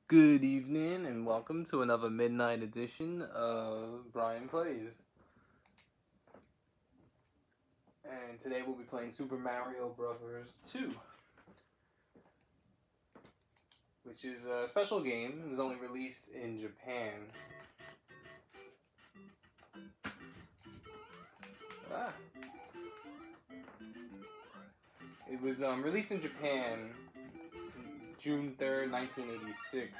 Good evening and welcome to another midnight edition of Brian Plays. And today we'll be playing Super Mario Bros. 2, which is a special game. It was only released in Japan. It was released in Japan June 3rd, 1986,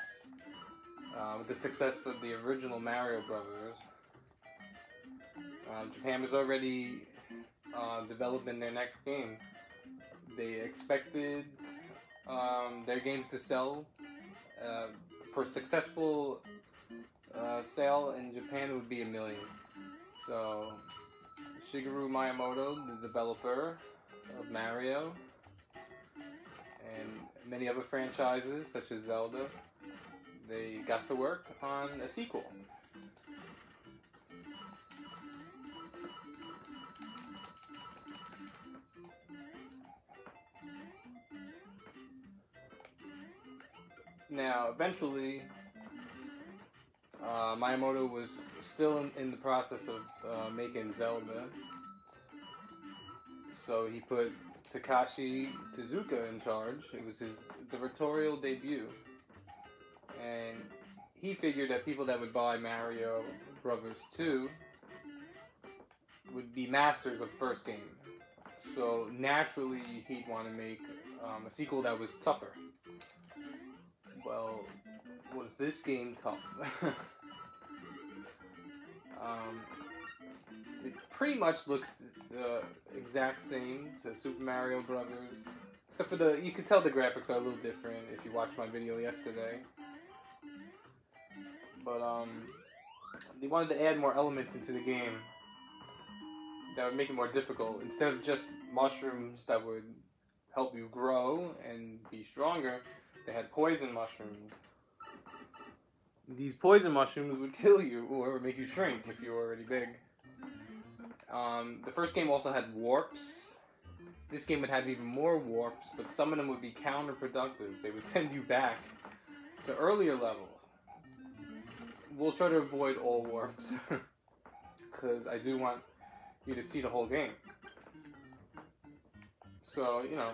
with the success of the original Mario Brothers. Japan was already developing their next game. They expected their games to sell. For successful sale in Japan, it would be 1 million. So Shigeru Miyamoto, the developer of Mario and many other franchises such as Zelda, they got to work on a sequel. Now, eventually, Miyamoto was still in the process of making Zelda, so he put Takashi Tezuka in charge. It was his directorial debut, and he figured that people that would buy Mario Brothers 2 would be masters of the first game. So naturally, he'd want to make a sequel that was tougher. Well, was this game tough? It pretty much looks the exact same to Super Mario Brothers, except for you can tell the graphics are a little different if you watched my video yesterday. But they wanted to add more elements into the game that would make it more difficult. Instead of just mushrooms that would help you grow and be stronger, they had poison mushrooms. These poison mushrooms would kill you or make you shrink if you were already big. The first game also had warps. This game would have even more warps, but some of them would be counterproductive. They would send you back to earlier levels. We'll try to avoid all warps, because I do want you to see the whole game. So, you know,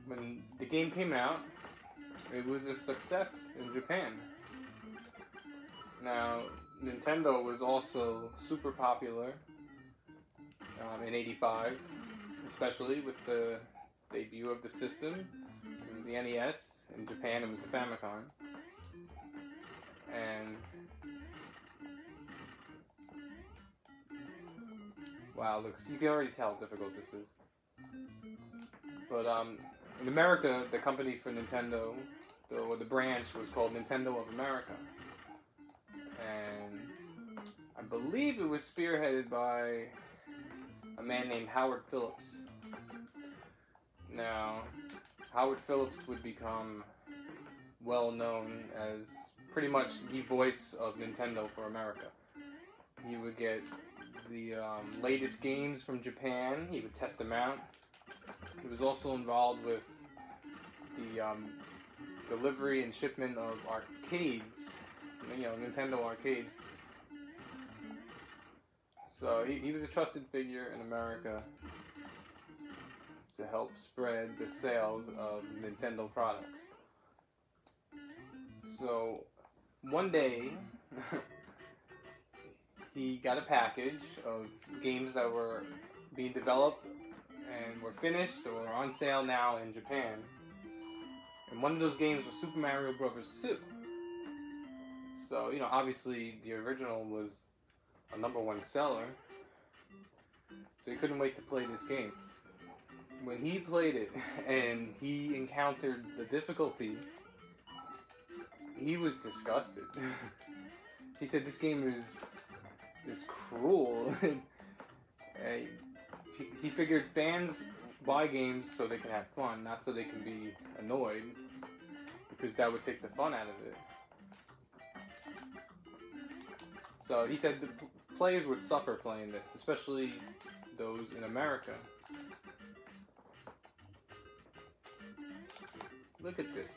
when the game came out, it was a success in Japan. Now, Nintendo was also super popular in '85, especially with the debut of the system. It was the NES. In Japan, it was the Famicom. And wow, look, you can already tell how difficult this is. But in America, the company for Nintendo, the branch was called Nintendo of America. And I believe it was spearheaded by a man named Howard Phillips. Now, Howard Phillips would become well known as pretty much the voice of Nintendo for America. He would get the latest games from Japan. He would test them out. He was also involved with the delivery and shipment of arcades, you know, Nintendo arcades. So he was a trusted figure in America to help spread the sales of Nintendo products. So one day, he got a package of games that were being developed and were finished or on sale now in Japan. And one of those games was Super Mario Bros. 2. So, you know, obviously the original was a #1 seller, so he couldn't wait to play this game. When he played it and he encountered the difficulty, he was disgusted. He said this game is cruel. He figured fans buy games so they can have fun, not so they can be annoyed, because that would take the fun out of it. So he said the players would suffer playing this, especially those in America. Look at this.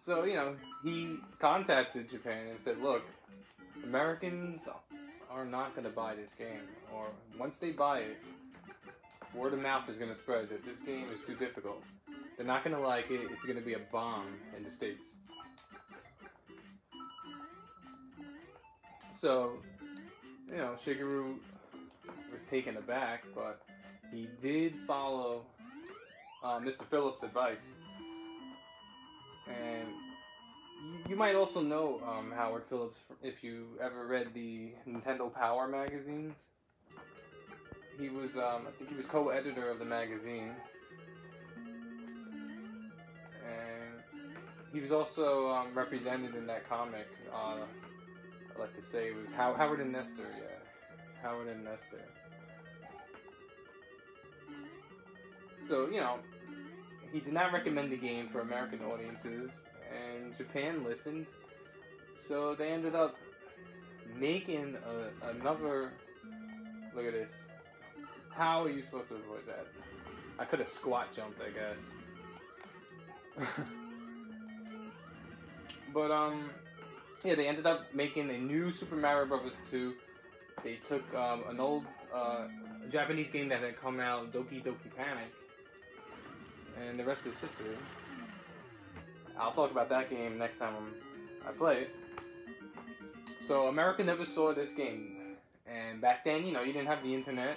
So, you know, he contacted Japan and said, look, Americans are not going to buy this game. Or once they buy it, word of mouth is going to spread that this game is too difficult. They're not going to like it. It's going to be a bomb in the States. So, you know, Shigeru was taken aback, but he did follow Mr. Phillips' advice. And you might also know Howard Phillips if you ever read the Nintendo Power magazines. He was, I think he was co-editor of the magazine. And he was also represented in that comic. I like to say it was Howard and Nestor, yeah. Howard and Nestor. So, you know, he did not recommend the game for American audiences, and Japan listened. So they ended up making another... Look at this. How are you supposed to avoid that? I could have squat jumped, I guess. But, yeah, they ended up making a new Super Mario Bros. 2. They took an old Japanese game that had come out, Doki Doki Panic, and the rest is history. I'll talk about that game next time I play it. So America never saw this game, and back then, you know, you didn't have the internet.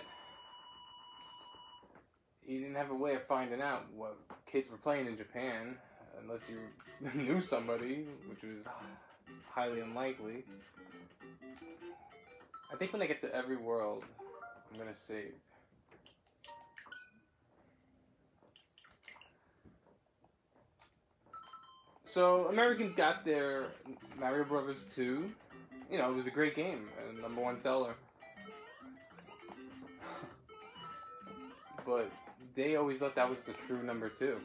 You didn't have a way of finding out what kids were playing in Japan, unless you knew somebody, which was highly unlikely. I think when I get to every world, I'm gonna save. So, Americans got their Mario Bros. 2. You know, it was a great game, a #1 seller. But they always thought that was the true number 2.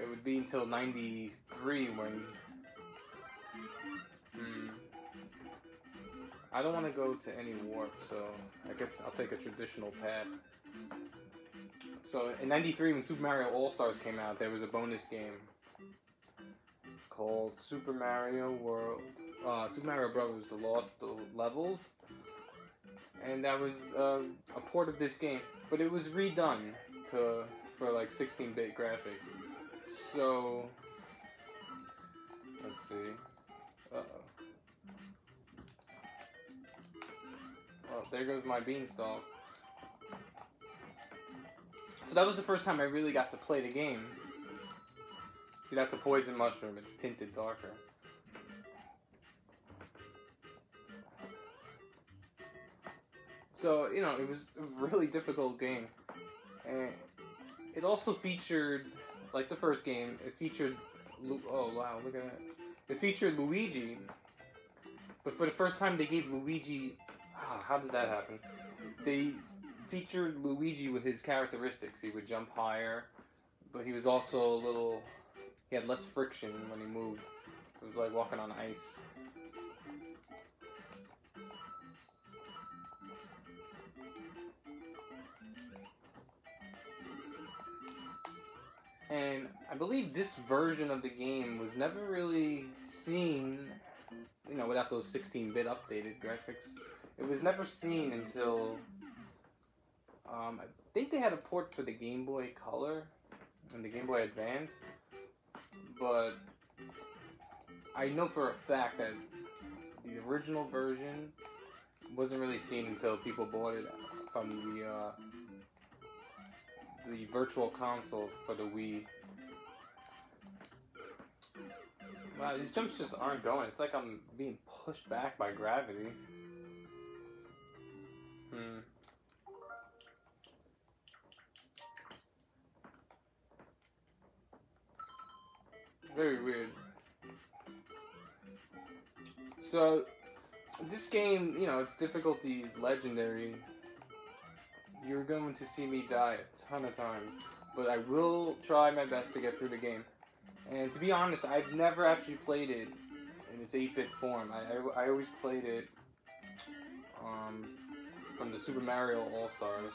It would be until '93 when... I don't want to go to any warp, so I guess I'll take a traditional path. So, in '93 when Super Mario All-Stars came out, there was a bonus game called Super Mario World, Super Mario Bros. The Lost Levels, and that was a port of this game, but it was redone for like 16-bit graphics. So let's see. Oh, there goes my beanstalk. So that was the first time I really got to play the game. See, that's a poison mushroom. It's tinted darker. So, you know, it was a really difficult game. And it also featured, like the first game, it featured... Oh, wow, look at that. It featured Luigi. But for the first time, they gave Luigi... how does that happen? They featured Luigi with his characteristics. He would jump higher, but he was also a little... He had less friction when he moved. It was like walking on ice. And I believe this version of the game was never really seen, you know, without those 16-bit updated graphics. It was never seen until, I think they had a port for the Game Boy Color and the Game Boy Advance. But I know for a fact that the original version wasn't really seen until people bought it from the virtual console for the Wii. Wow, these jumps just aren't going. It's like I'm being pushed back by gravity. Very weird. So, this game, you know, its difficulty is legendary. You're going to see me die a ton of times, but I will try my best to get through the game. And to be honest, I've never actually played it in its 8-bit form. I always played it from the Super Mario All-Stars.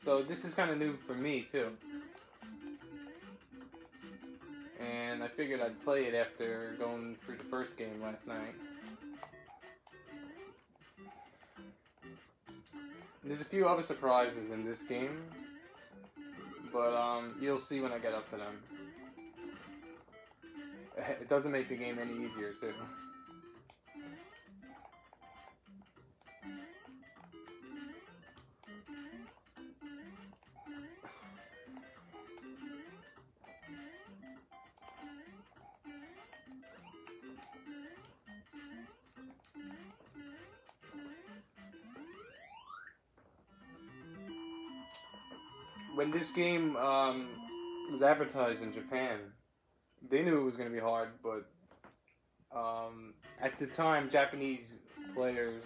So this is kind of new for me, too. And figured I'd play it after going through the first game last night. There's a few other surprises in this game, but you'll see when I get up to them. It doesn't make the game any easier, too. When this game was advertised in Japan, they knew it was going to be hard, but at the time, Japanese players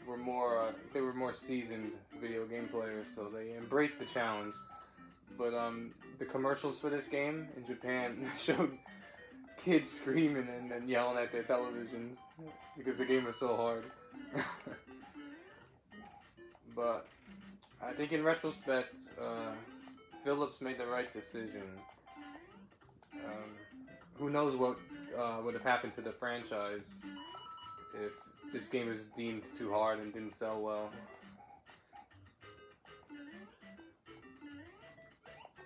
were more seasoned video game players, so they embraced the challenge. But the commercials for this game in Japan showed kids screaming and yelling at their televisions because the game was so hard. But I think in retrospect, Phillips made the right decision. Who knows what would have happened to the franchise if this game was deemed too hard and didn't sell well.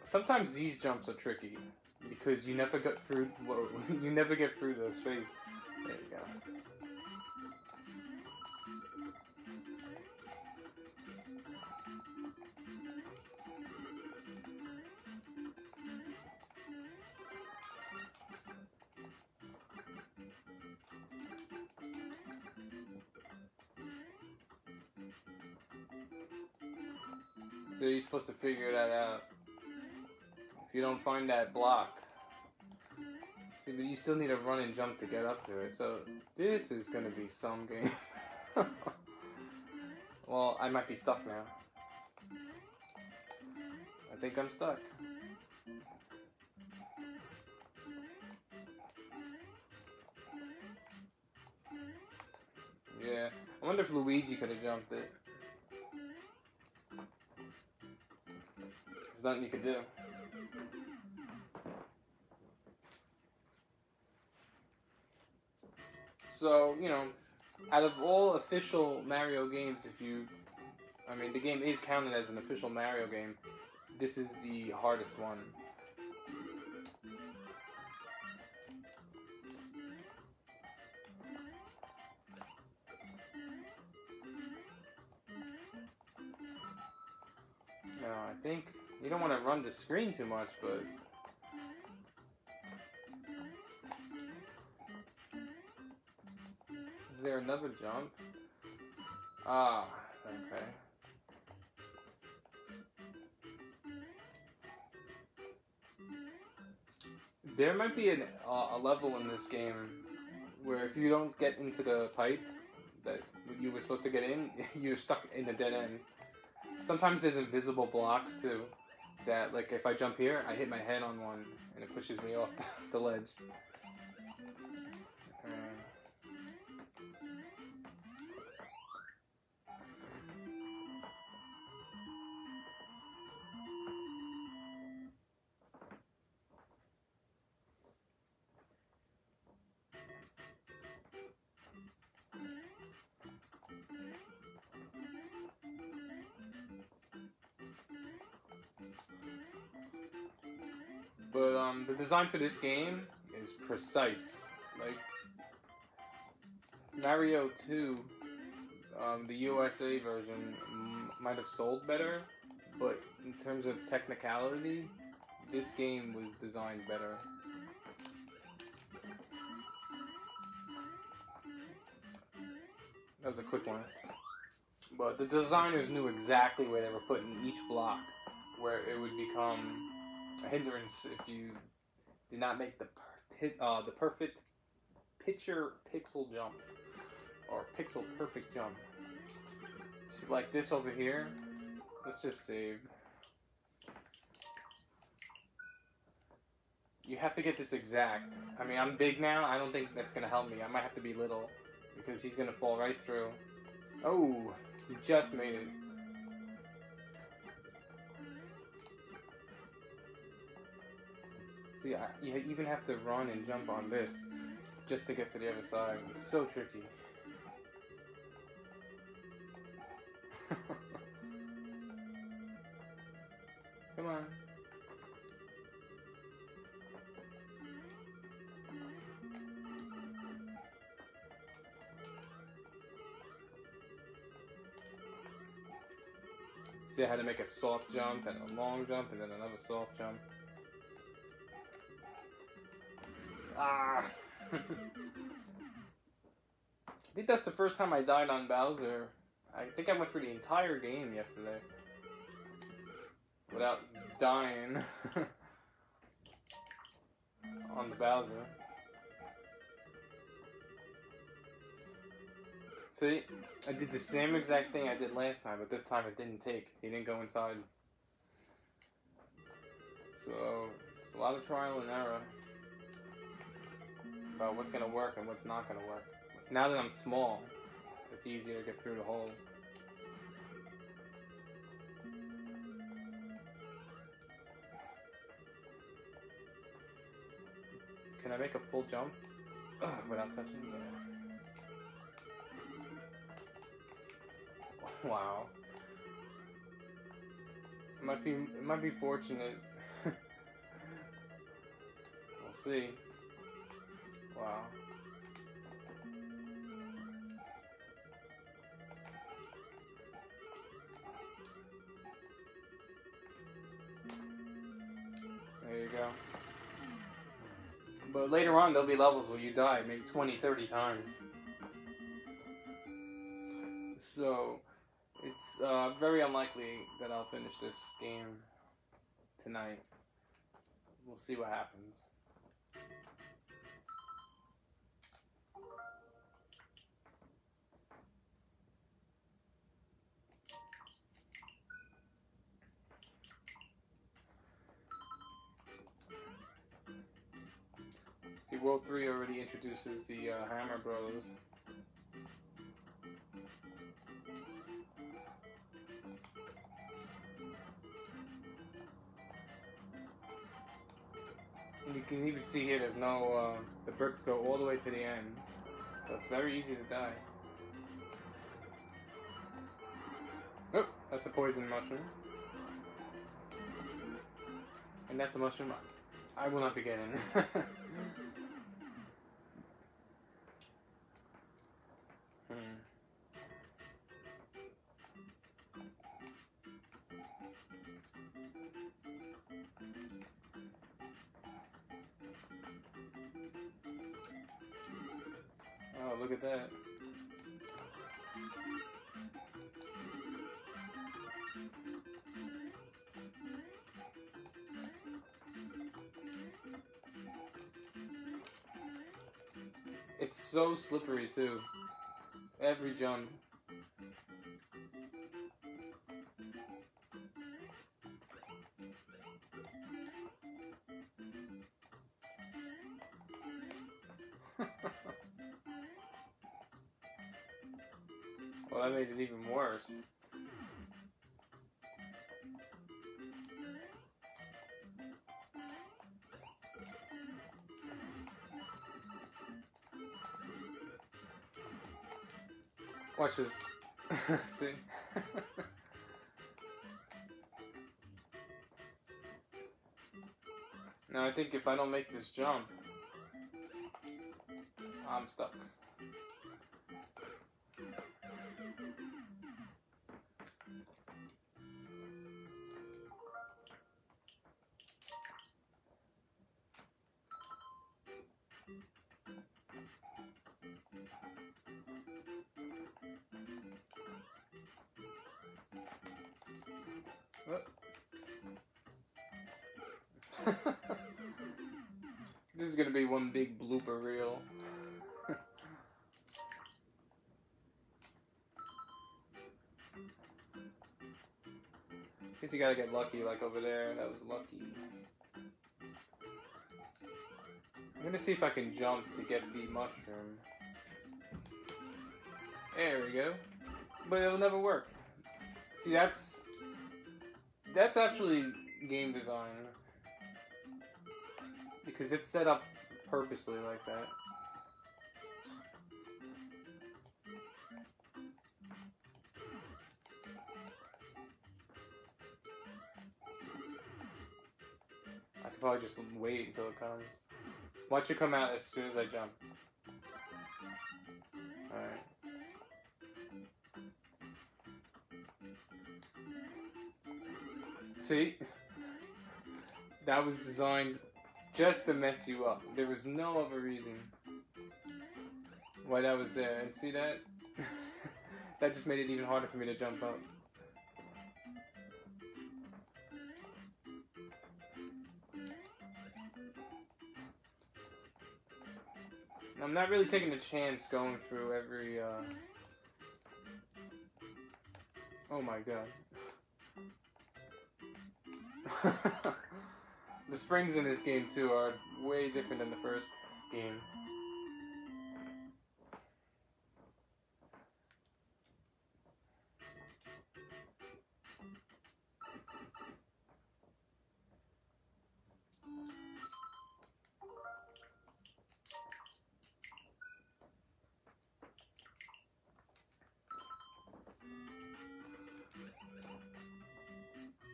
Sometimes these jumps are tricky because you never get through. Whoa, you never get through the space. There you go. So you're supposed to figure that out. If you don't find that block, see, but you still need to run and jump to get up to it. So this is gonna be some game. Well, I might be stuck now. I think I'm stuck. Yeah, I wonder if Luigi could have jumped it. There's nothing you could do. So, you know, out of all official Mario games, I mean, the game is counted as an official Mario game, this is the hardest one. Now, I think you don't want to run the screen too much, but is there another jump? Ah, okay. There might be a level in this game where if you don't get into the pipe that you were supposed to get in, you're stuck in the dead end. Sometimes there's invisible blocks too, that like if I jump here, I hit my head on one and it pushes me off the ledge. But the design for this game is precise. Like Mario 2, the USA version might have sold better, but in terms of technicality, this game was designed better. That was a quick one. But the designers knew exactly where they were putting each block, where it would become a hindrance if you did not make the perfect pixel jump, or pixel perfect jump. So like this over here, let's just save. You have to get this exact. I mean, I'm big now, I don't think that's gonna help me. I might have to be little, because he's gonna fall right through. Oh, he just made it. See, you even have to run and jump on this just to get to the other side. It's so tricky. Come on. See, I had to make a soft jump and a long jump and then another soft jump. Ah! I think that's the first time I died on Bowser. I think I went through the entire game yesterday without dying on the Bowser. See, I did the same exact thing I did last time, but this time it didn't take. He didn't go inside. So, it's a lot of trial and error about what's going to work and what's not going to work. Now that I'm small, it's easier to get through the hole. Can I make a full jump without touching? Yeah. Wow. It might be fortunate. We'll see. Wow. There you go. But later on there'll be levels where you die maybe 20, 30 times. So it's very unlikely that I'll finish this game tonight. We'll see what happens. See, World 3 already introduces the Hammer Bros. You can even see here there's no, the bricks go all the way to the end. So it's very easy to die. Oh, that's a poison mushroom. And that's a mushroom I will not be getting. Oh, look at that. It's so slippery too. Every jump. Well, that made it even worse. Watch this. See? Now I think if I don't make this jump, I'm stuck. This is gonna be one big blooper reel. Guess you gotta get lucky, like over there. That was lucky. I'm gonna see if I can jump to get the mushroom. There we go. But it'll never work. See, that's actually game design. because it's set up purposely like that. I could probably just wait until it comes. Watch it come out as soon as I jump. Alright. See? That was designed just to mess you up. There was no other reason why that was there. And see that? That just made it even harder for me to jump up. I'm not really taking a chance going through every, Oh my god. The springs in this game, too, are way different than the first game.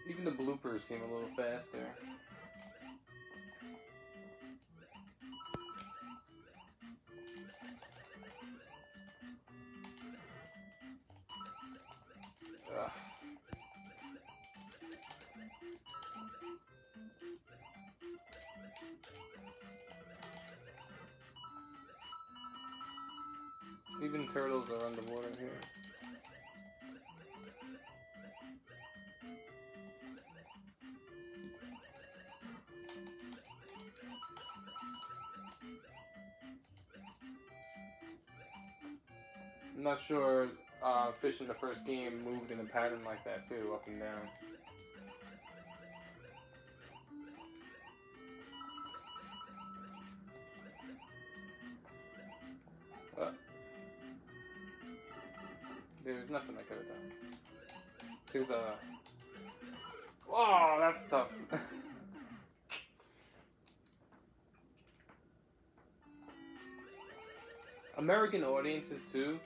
Even the bloopers seem a little faster. Ugh. Even turtles are underwater here. I'm not sure fish in the first game moved in a pattern like that too, up and down. There's nothing I could have done. There's a... Oh, that's tough. American audiences too,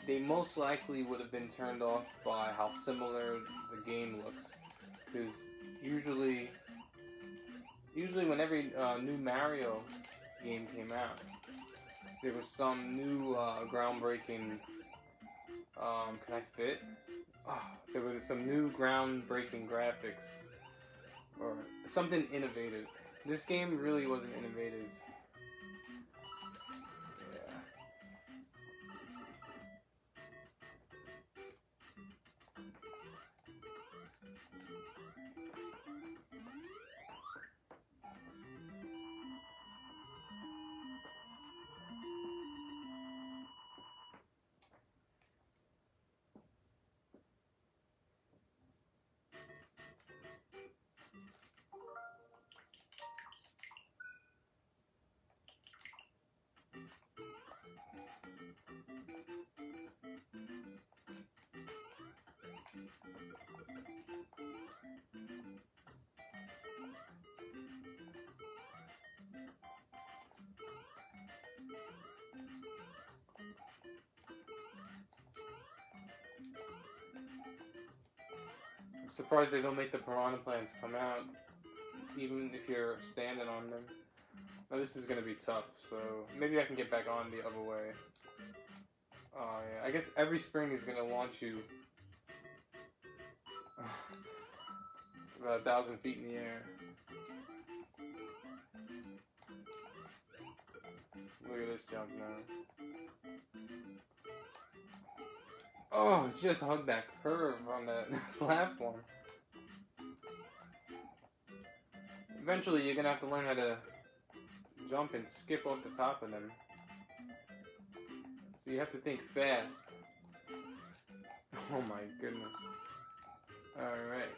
they most likely would have been turned off by how similar the game looks, because usually when every new Mario game came out, there was some new groundbreaking. Can I fit? Oh, there was some new groundbreaking graphics or something innovative. This game really wasn't innovative. I'm surprised they don't make the piranha plants come out, even if you're standing on them. Now this is gonna be tough, so maybe I can get back on the other way. Oh yeah, I guess every spring is gonna launch you about 1,000 feet in the air. Look at this jump now. Oh, just hug that curve on that platform. Eventually, you're gonna have to learn how to jump and skip off the top of them. So you have to think fast. Oh my goodness. Alright.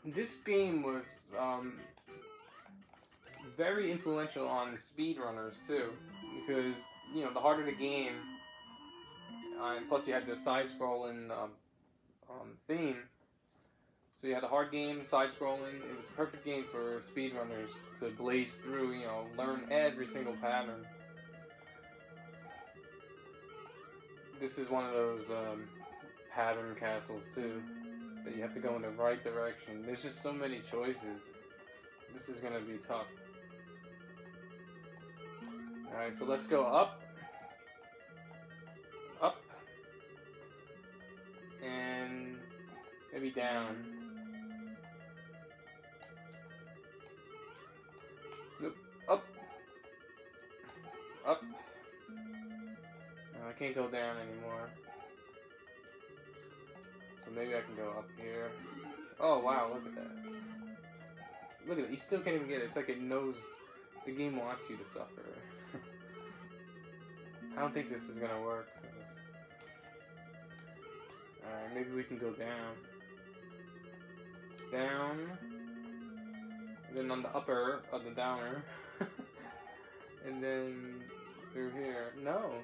This game was very influential on speedrunners too, because you know the harder the game, and plus you had the side-scrolling theme, So you had a hard game, side-scrolling. It was a perfect game for speedrunners to blaze through, you know, learn every single pattern. This is one of those pattern castles too, that you have to go in the right direction. There's just so many choices. This is gonna be tough. Alright, so let's go up. Up. And maybe down. Nope. Up. Up. No, I can't go down anymore. So maybe I can go up here. Oh wow, look at that. Look at it, you still can't even get it. It's like it knows the game wants you to suffer. I don't think this is gonna work. Alright, maybe we can go down. Down. And then on the upper of the downer. And then through here. No.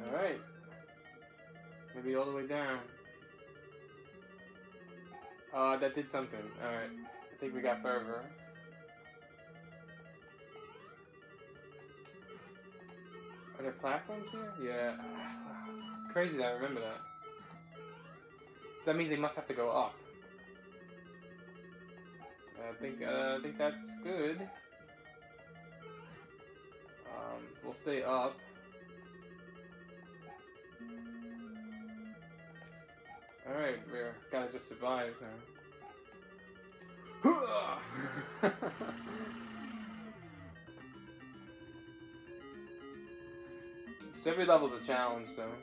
Alright. Maybe all the way down. That did something. Alright. I think we got further. Are there platforms here? Yeah. It's crazy that I remember that. So that means they must have to go up. I think that's good. We'll stay up. Alright, we're gotta just survive now. So every level's a challenge, though.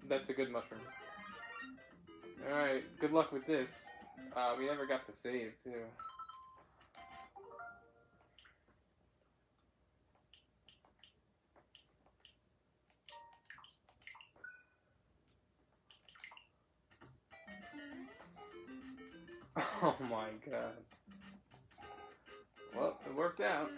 That's a good mushroom. Alright, good luck with this. We never got to save, too. Oh my god. Well, it worked out.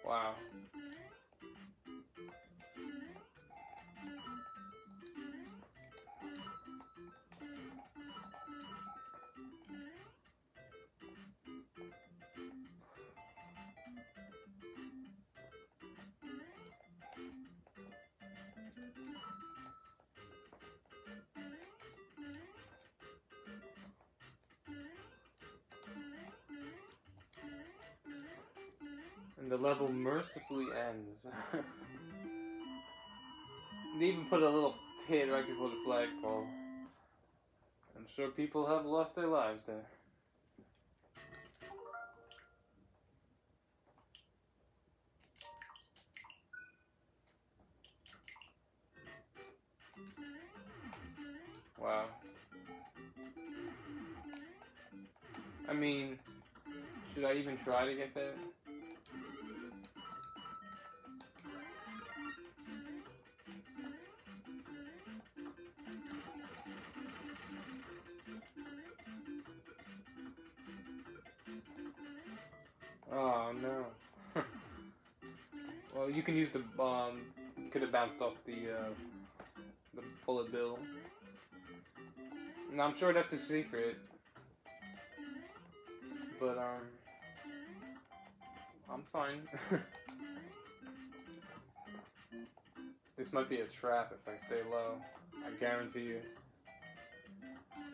Wow. And the level mercifully ends. They even put a little pit right before the flagpole. I'm sure people have lost their lives there. Wow. I mean, should I even try to get that? Oh no. Well, you can use the you could have bounced off the bullet bill. And I'm sure that's a secret. But I'm fine. This might be a trap if I stay low. I guarantee you.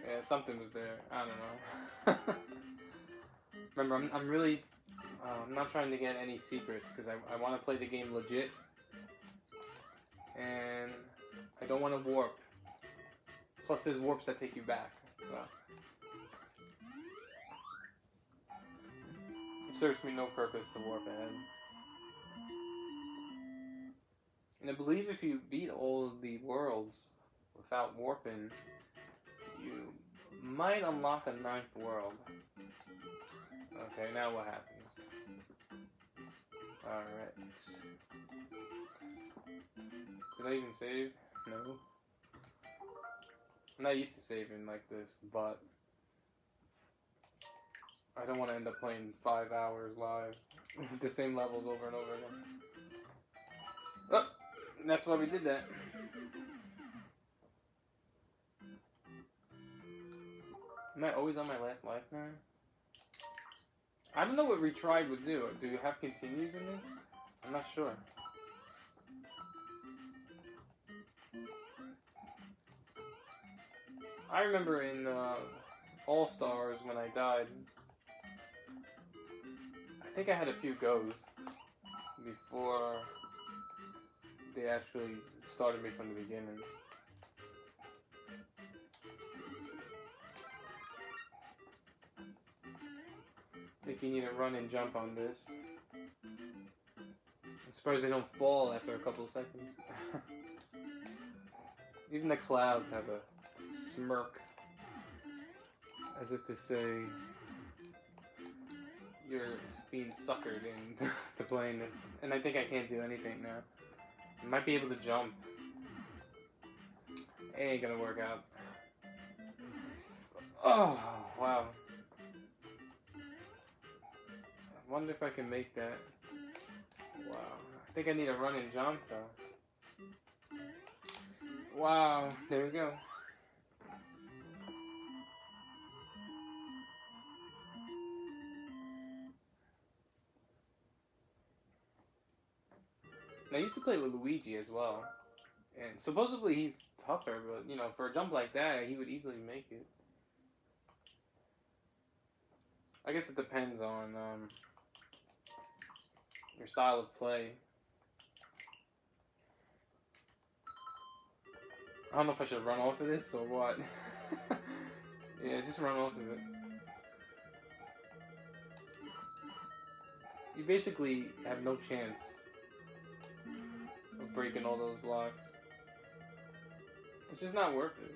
Yeah, something was there. I don't know. Remember, I'm really I'm not trying to get any secrets because I want to play the game legit, and I don't want to warp. Plus, there's warps that take you back. So serves me no purpose to warp ahead. And I believe if you beat all of the worlds without warping, you might unlock a 9th world. Okay, now what happens? Alright. Did I even save? No. I'm not used to saving like this, but I don't want to end up playing 5 hours live with the same levels over and over again. Oh! That's why we did that. Am I always on my last life now? I don't know what retry would do. Do you have continues in this? I'm not sure. I remember in All Stars when I died, I think I had a few goes before they actually started me from the beginning. I think you need to run and jump on this. I'm surprised they don't fall after a couple of seconds. Even the clouds have a smirk, as if to say you're being suckered into playing this. And I think I can't do anything now. I might be able to jump. It ain't gonna work out. Oh, wow. I wonder if I can make that. Wow. I think I need to run and jump, though. Wow. There we go. I used to play with Luigi as well. And supposedly he's tougher, but, you know, for a jump like that, he would easily make it. I guess it depends on your style of play. I don't know if I should run off of this or what. Yeah, just run off of it. You basically have no chance of breaking all those blocks. It's just not worth it.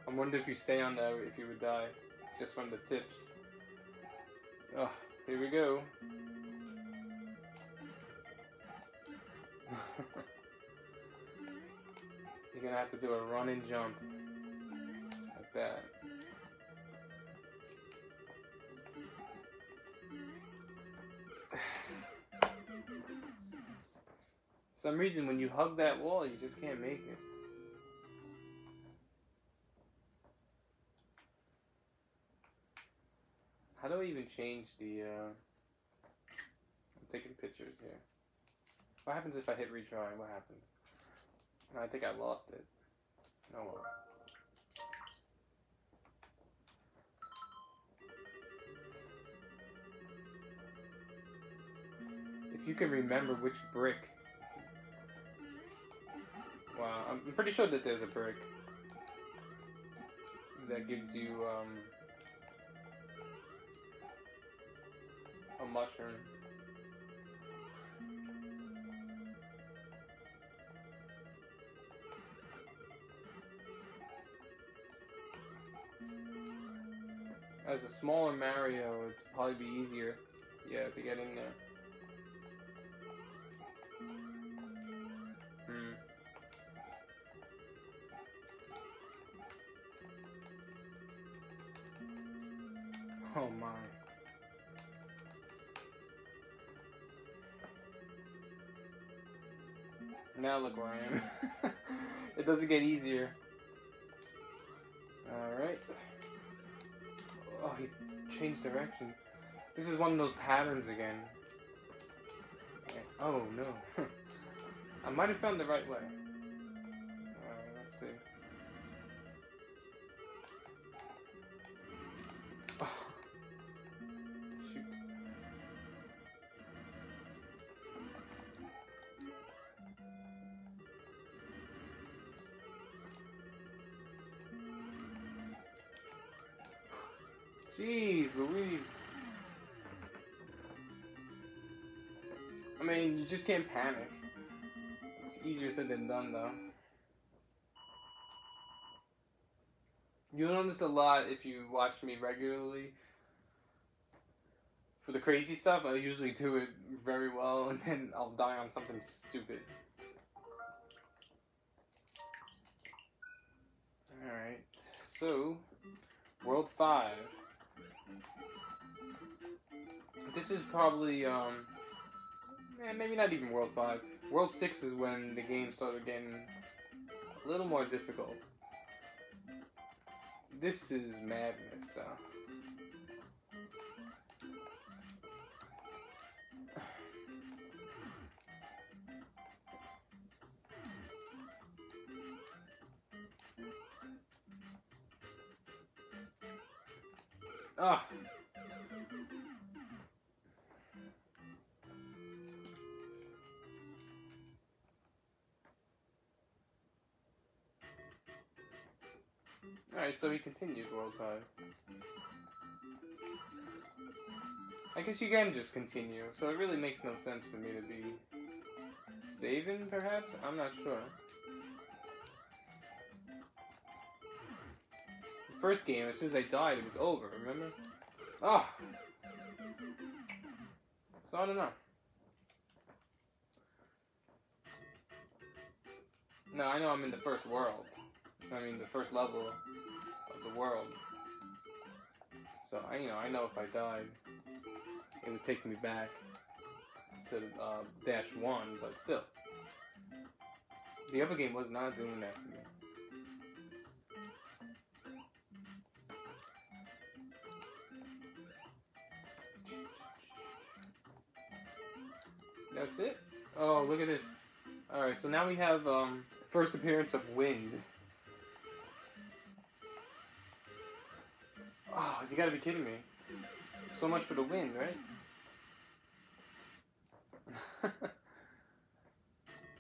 I wonder if you stay on that, if you would die. Just from the tips. Oh, here we go. You're gonna have to do a run and jump. Like that. For some reason, when you hug that wall, you just can't make it. How do I even change the, I'm taking pictures here. What happens if I hit retry? What happens? I think I lost it. Oh well. If you can remember which brick. Wow, I'm pretty sure that there's a brick that gives you, a mushroom. As a smaller Mario, it'd probably be easier, yeah, to get in there. Oh my. Now look where I am. It doesn't get easier. Alright. Oh, he changed directions. This is one of those patterns again. Oh no. I might have found the right way. Alright, let's see. Oh. Shoot. Jeez Louise. I mean, you just can't panic. It's easier said than done, though. You'll notice a lot if you watch me regularly. For the crazy stuff, I usually do it very well, and then I'll die on something stupid. Alright, so, World 5. This is probably, maybe not even World 5. World 6 is when the game started getting a little more difficult. This is madness, though. Ah. Alright, so he continues World 5. I guess you can just continue, so it really makes no sense for me to be saving, perhaps? I'm not sure. The first game, as soon as I died, it was over, remember? Oh! So I don't know. No, I know I'm in the first world. I mean, the first level of the world. So, I know if I died, it would take me back to dash 1, but still. The other game was not doing that for me. That's it? Oh, look at this. Alright, so now we have first appearance of wind. Oh, you gotta be kidding me. So much for the wind, right?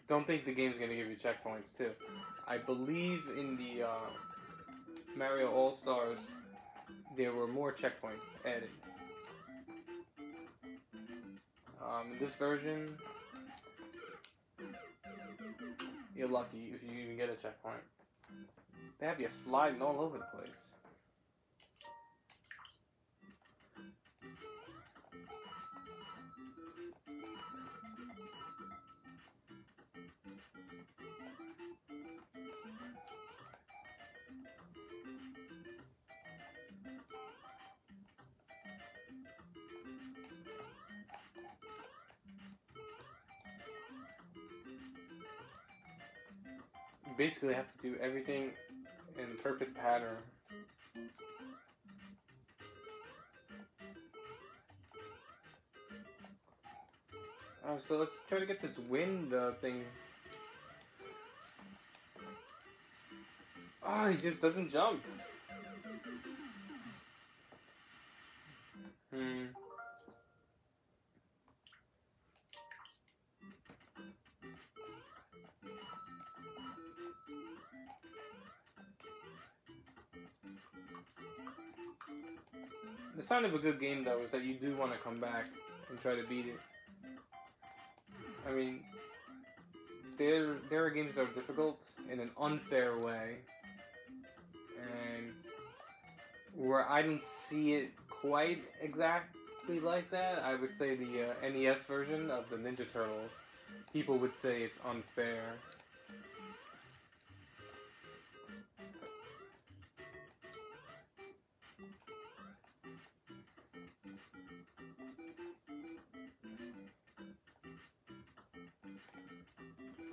Don't think the game's gonna give you checkpoints, too. I believe in the Mario All-Stars, there were more checkpoints added. In this version, you're lucky if you even get a checkpoint. They have you sliding all over the place. You basically have to do everything in perfect pattern. Oh, so let's try to get this wind thing. Oh, he just doesn't jump. The sign of a good game, though, is that you do want to come back and try to beat it. I mean, there are games that are difficult in an unfair way, and where I don't see it quite exactly like that, I would say the NES version of the Ninja Turtles. People would say it's unfair.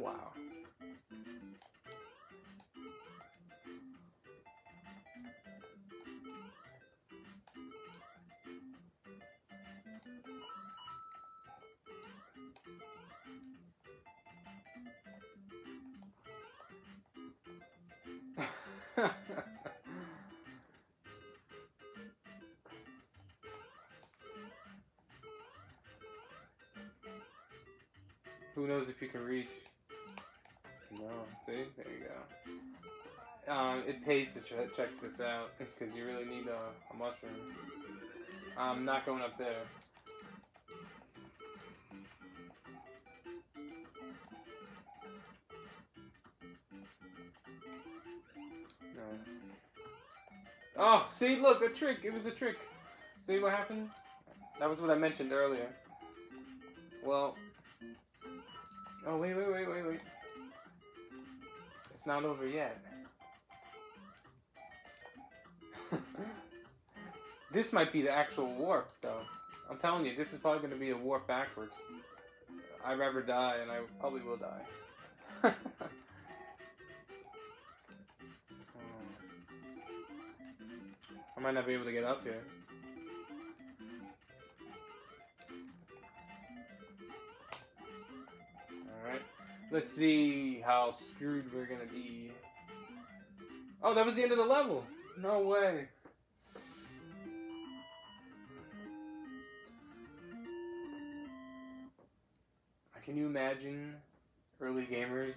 Wow. Who knows if you can reach? No, see? There you go. It pays to check this out, because you really need a mushroom. I'm not going up there. No. Oh, see, look, a trick. It was a trick. See what happened? That was what I mentioned earlier. Well. Oh, wait. It's not over yet. This might be the actual warp, though. I'm telling you, this is probably going to be a warp backwards. I'd rather die, and I probably will die. I might not be able to get up here. Alright. Let's see how screwed we're going to be. Oh, that was the end of the level! No way. Can you imagine early gamers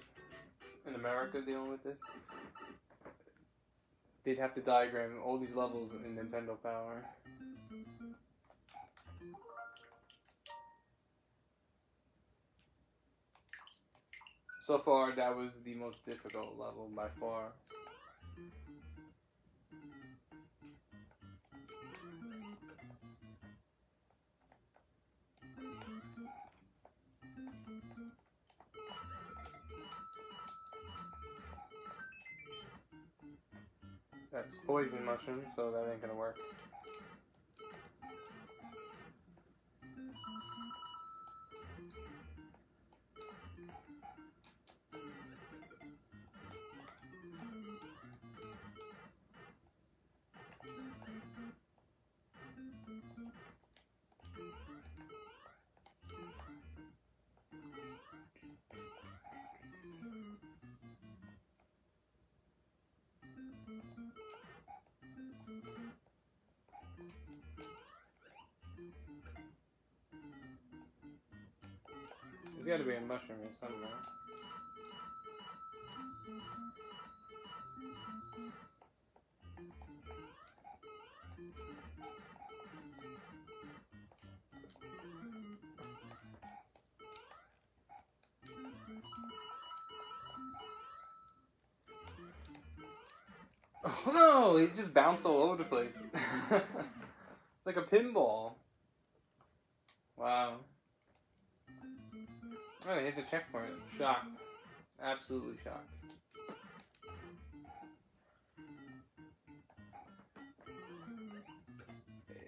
in America dealing with this? They'd have to diagram all these levels in Nintendo Power. So far, that was the most difficult level by far. That's poison mushroom, so that ain't gonna work. There's gotta be a mushroom here somewhere. Oh no, it just bounced all over the place. It's like a pinball. Wow. Oh, here's a checkpoint. Shocked. Absolutely shocked.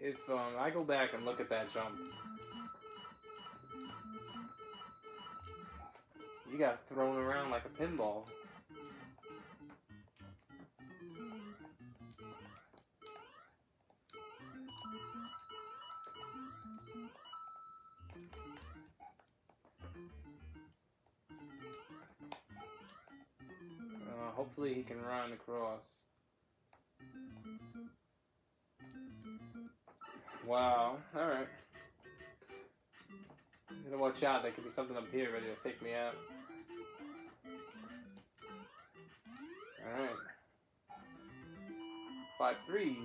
If I go back and look at that jump, you got thrown around like a pinball. Hopefully he can run across. Wow, alright. You gotta watch out, there could be something up here ready to take me out. Alright. 5-3.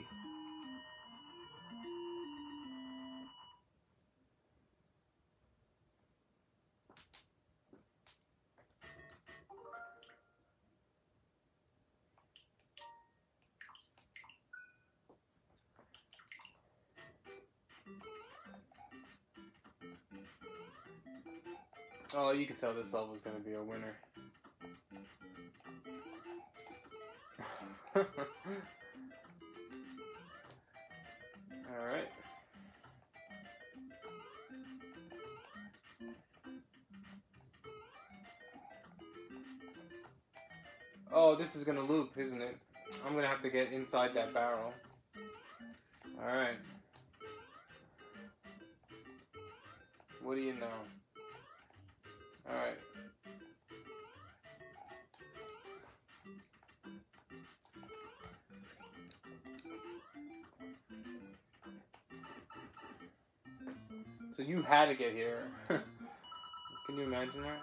Oh, you can tell this level is going to be a winner. Alright. Oh, this is going to loop, isn't it? I'm going to have to get inside that barrel. Alright. What do you know? Alright. So you had to get here. Can you imagine that?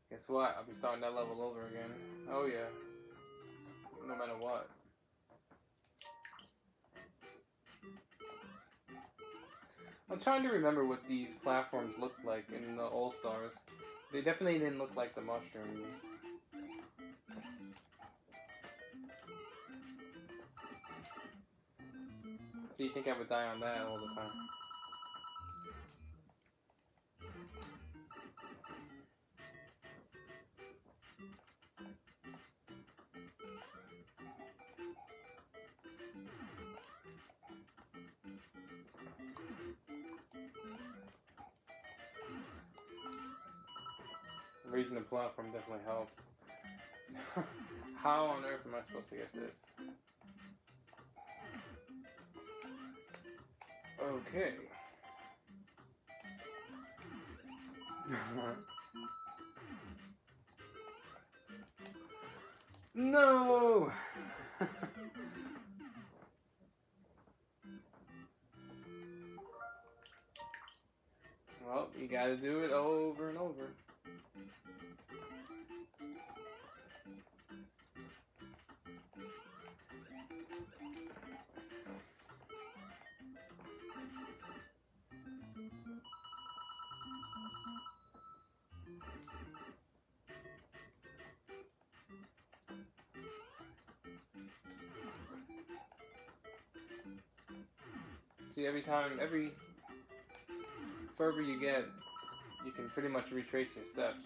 Guess what? I'll be starting that level over again. Oh yeah. No matter what. I'm trying to remember what these platforms looked like in the All-Stars. They definitely didn't look like the mushrooms. So you think I would die on that all the time? Raising the platform definitely helped. How on earth am I supposed to get this? Okay. No! Well, you gotta do it over and over. See, every further you get, you can pretty much retrace your steps.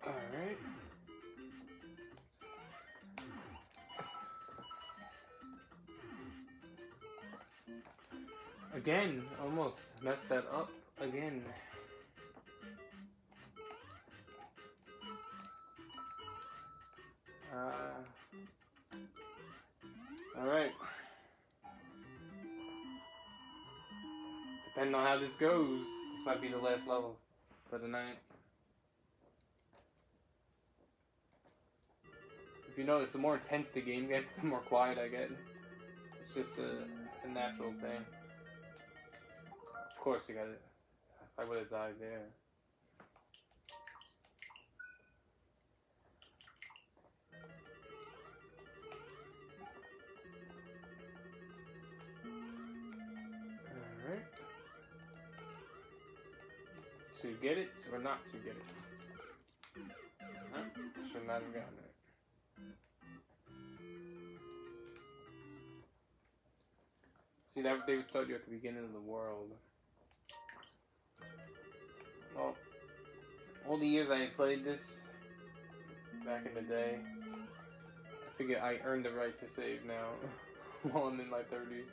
Alright. Again, almost messed that up again. Alright. Depending on how this goes, this might be the last level for the night. If you notice, the more intense the game gets, the more quiet I get. It's just a natural thing. Of course, you gotta. If I would have died there. Alright. To get it or not to get it? Huh? Should not have gotten it. See, that they would start you at the beginning of the world. Well, all the years I had played this back in the day, I figure I earned the right to save now while I'm in my 30s.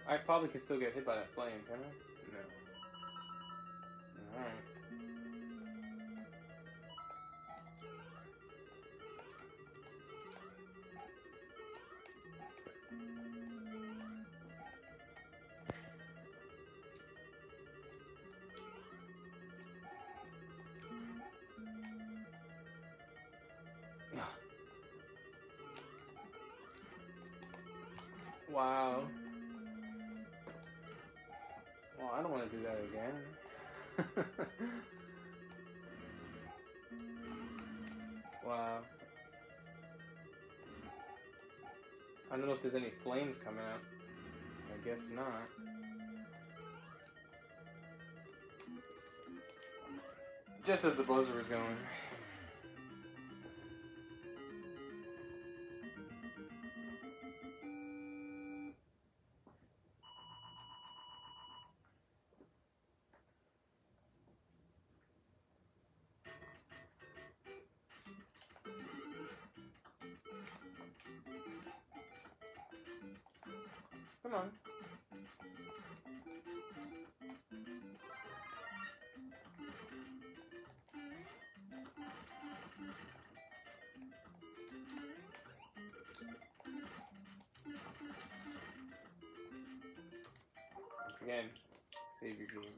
I probably could still get hit by that flame, can I? No. Alright. Wow. Well, I don't want to do that again. Wow. I don't know if there's any flames coming out. I guess not. Just as the buzzer was going. Come on. Again, save your game.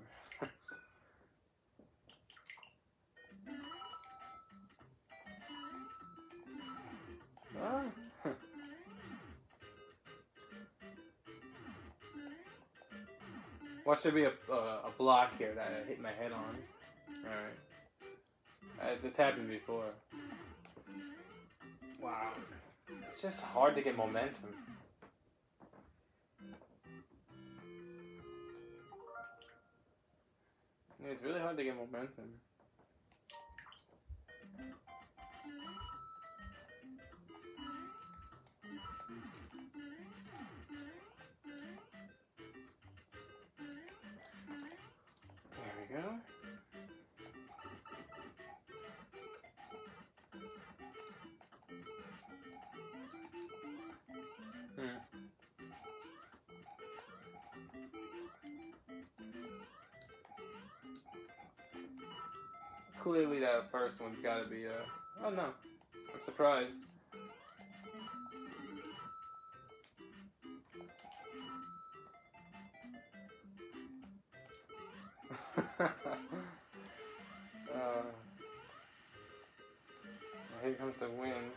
Ah. Watch there be a block here that I hit my head on. Alright. It's happened before. Wow. It's just hard to get momentum. Yeah, it's really hard to get momentum. There we go. Clearly that first one's gotta be oh no. I'm surprised. Here comes the wind.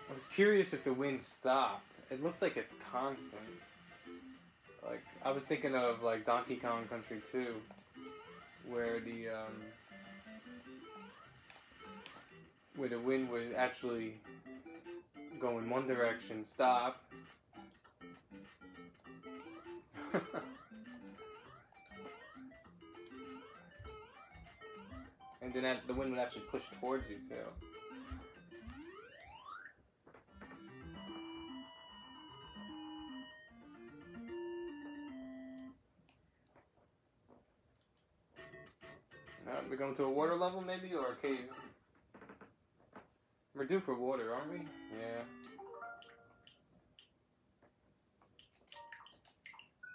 I was curious if the wind stopped. It looks like it's constant. Like, I was thinking of like Donkey Kong Country 2, where the wind would actually go in one direction, stop, and then the wind would actually push towards you too. We're going to a water level maybe, or a cave? We're due for water, aren't we? Yeah.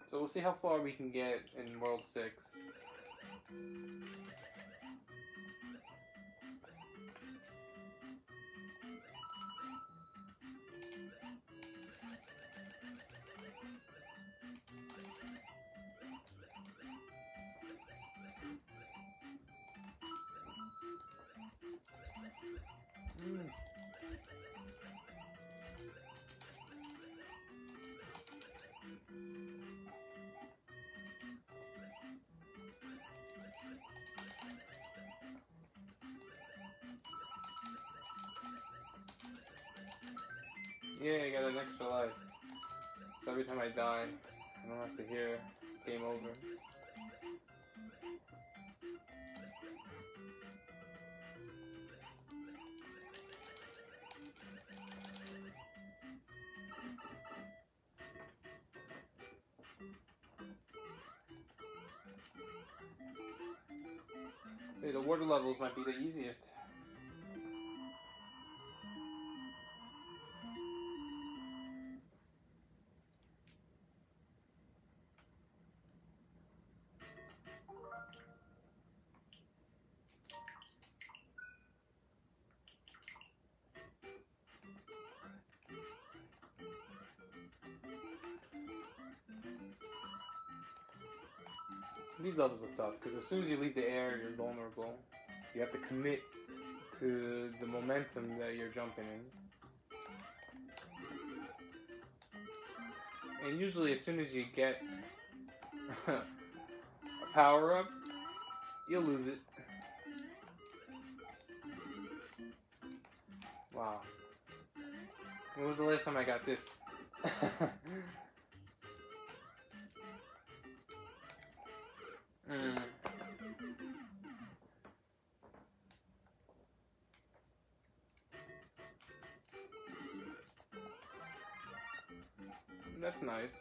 So we'll see how far we can get in World 6. Yeah, I got an extra life. So every time I die, I don't have to hear game over. Hey, the water levels might be the easiest. These levels are tough, because as soon as you leave the air, you're vulnerable. You have to commit to the momentum that you're jumping in. And usually as soon as you get a power-up, you'll lose it. Wow. When was the last time I got this? That's nice.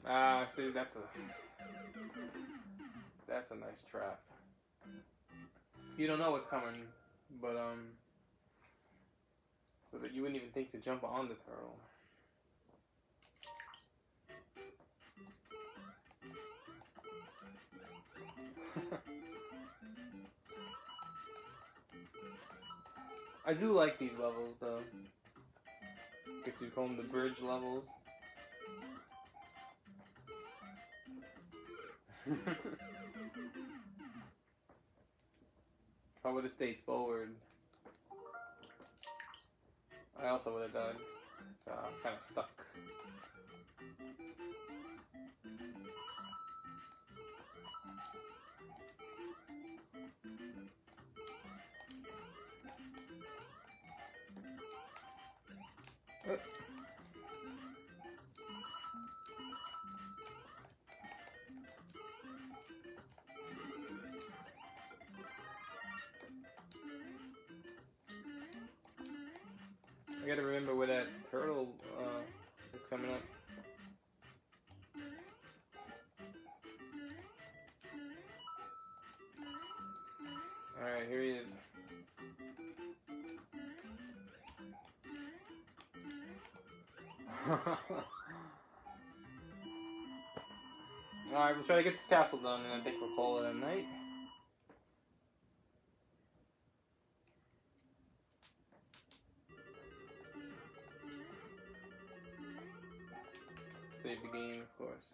Ah, see, that's a nice trap. You don't know what's coming, but so that you wouldn't even think to jump on the turtle. I do like these levels, though. I guess you call them the bridge levels. If I would have stayed forward, I also would have died. So I was kind of stuck. I gotta remember where that turtle is coming up. Alright, here he is. Alright, we'll try to get this castle done, and I think we'll call it a night. Save the game, of course.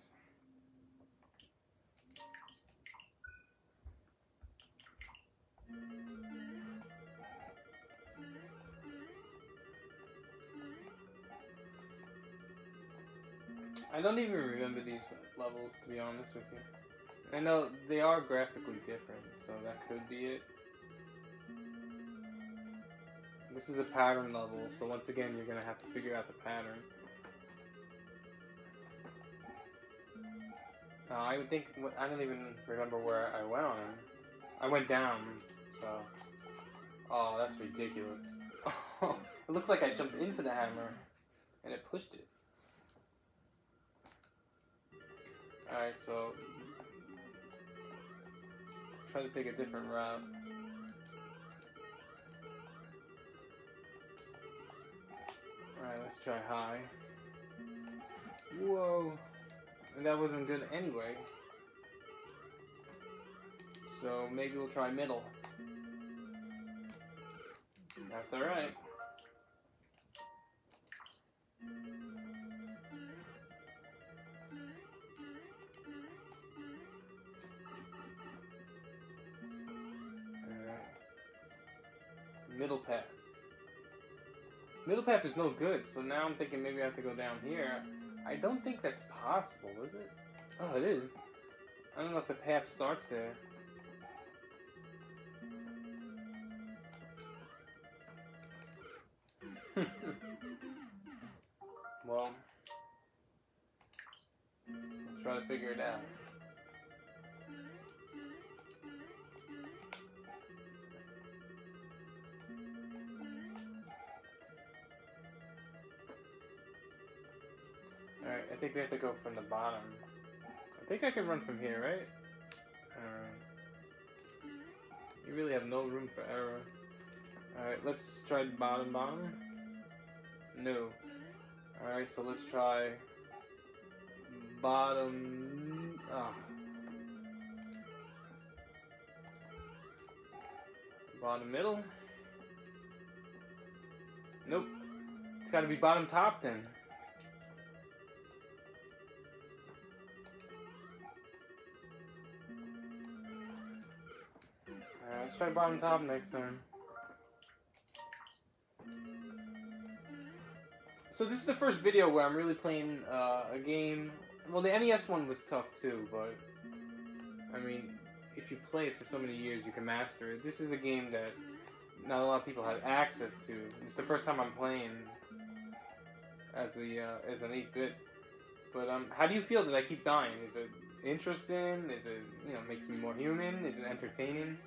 I don't even remember these levels, to be honest with you. I know they are graphically different, so that could be it. This is a pattern level, so once again you're gonna have to figure out the pattern. I would think, I don't even remember where I went on him. I went down, so... Oh, that's ridiculous. Oh, it looks like I jumped into the hammer, and it pushed it. Alright, so... try to take a different route. Alright, let's try high. Whoa! And that wasn't good anyway. So maybe we'll try middle. That's alright. Alright. Middle path. Middle path is no good, so now I'm thinking maybe I have to go down here. I don't think that's possible, is it? Oh, it is. I don't know if the path starts there. Well, let's try to figure it out. Alright, I think we have to go from the bottom. I think I can run from here, right? You really have no room for error. Alright, let's try bottom. No. Alright, so let's try bottom. Bottom middle. Nope. It's gotta be bottom top then. Alright, let's try bottom top next time. So this is the first video where I'm really playing a game. Well, the NES one was tough too, but I mean, if you play it for so many years, you can master it. This is a game that not a lot of people had access to. It's the first time I'm playing as an 8-bit. But how do you feel that I keep dying? Is it interesting? Is it, you know, makes me more human? Is it entertaining?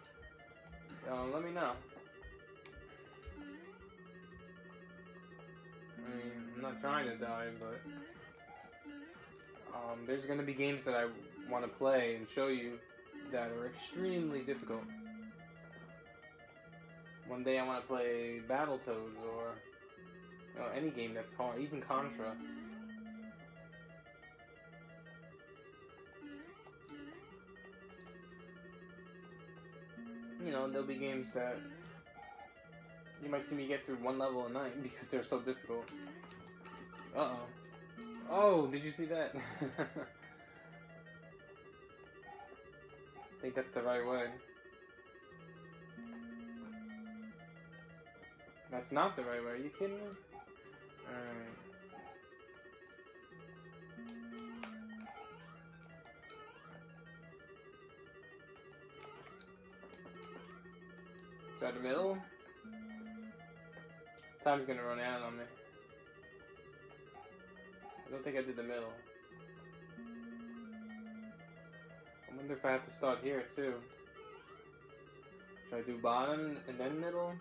Let me know. I mean, I'm not trying to die, but there's going to be games that I want to play and show you that are extremely difficult. One day I want to play Battletoads or, you know, any game that's hard, even Contra. know, there'll be games that you might see me get through one level a night because they're so difficult. Uh-oh. Oh, did you see that? I think that's the right way. That's not the right way. Are you kidding me? Alright. Try the middle. Time's gonna run out on me. I don't think I did the middle. I wonder if I have to start here too. Should I do bottom and then middle?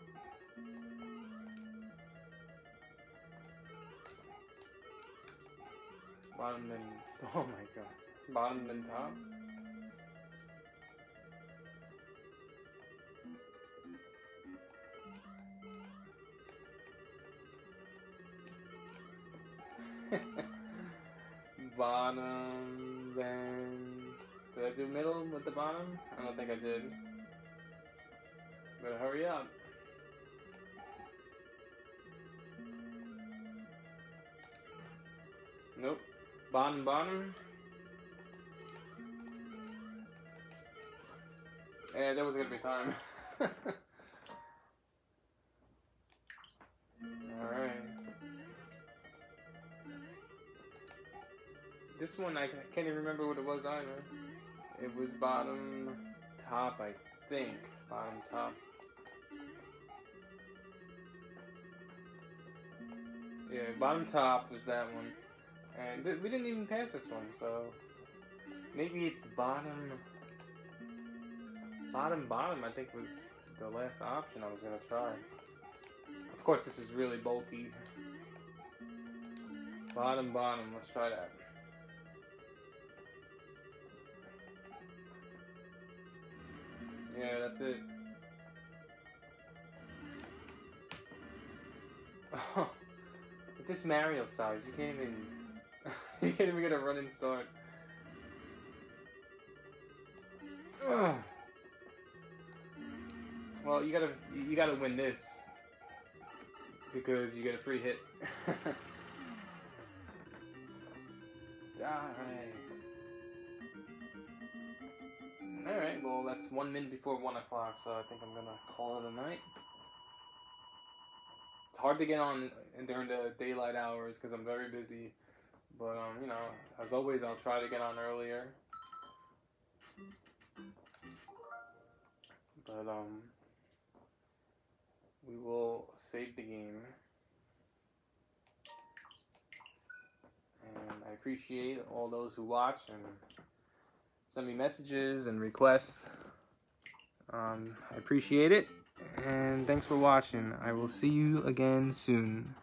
Bottom then... Oh my god. Bottom then top? Bottom, then... Did I do middle with the bottom? I don't think I did. Better hurry up. Nope. Bottom, bottom. Yeah, there was gonna be time. Alright. This one, I can't even remember what it was either. It was bottom, top, I think. Bottom, top. Yeah, bottom, top was that one. And we didn't even pass this one, so... Maybe it's bottom... Bottom, bottom, I think was the last option I was gonna try. Of course, this is really bulky. Bottom, bottom, let's try that. Yeah, that's it. Oh, with this Mario size, you can't even... you can't even get a running start. Ugh. Well, you gotta win this because you get a free hit. Die. Alright, well that's 1 minute before 1 o'clock, so I think I'm gonna call it a night. It's hard to get on during the daylight hours because I'm very busy, but you know, as always, I'll try to get on earlier. But we will save the game. And I appreciate all those who watch and send me messages and requests. I appreciate it. And thanks for watching. I will see you again soon.